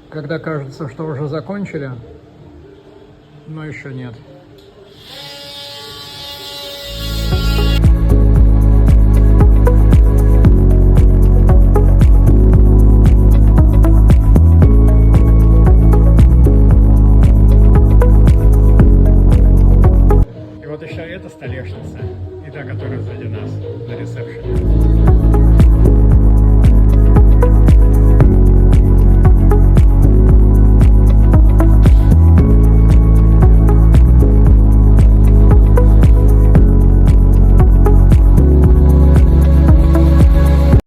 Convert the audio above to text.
когда кажется, что уже закончили, но еще нет. И вот еще эта столешница, и та, которая сзади нас на ресепшене.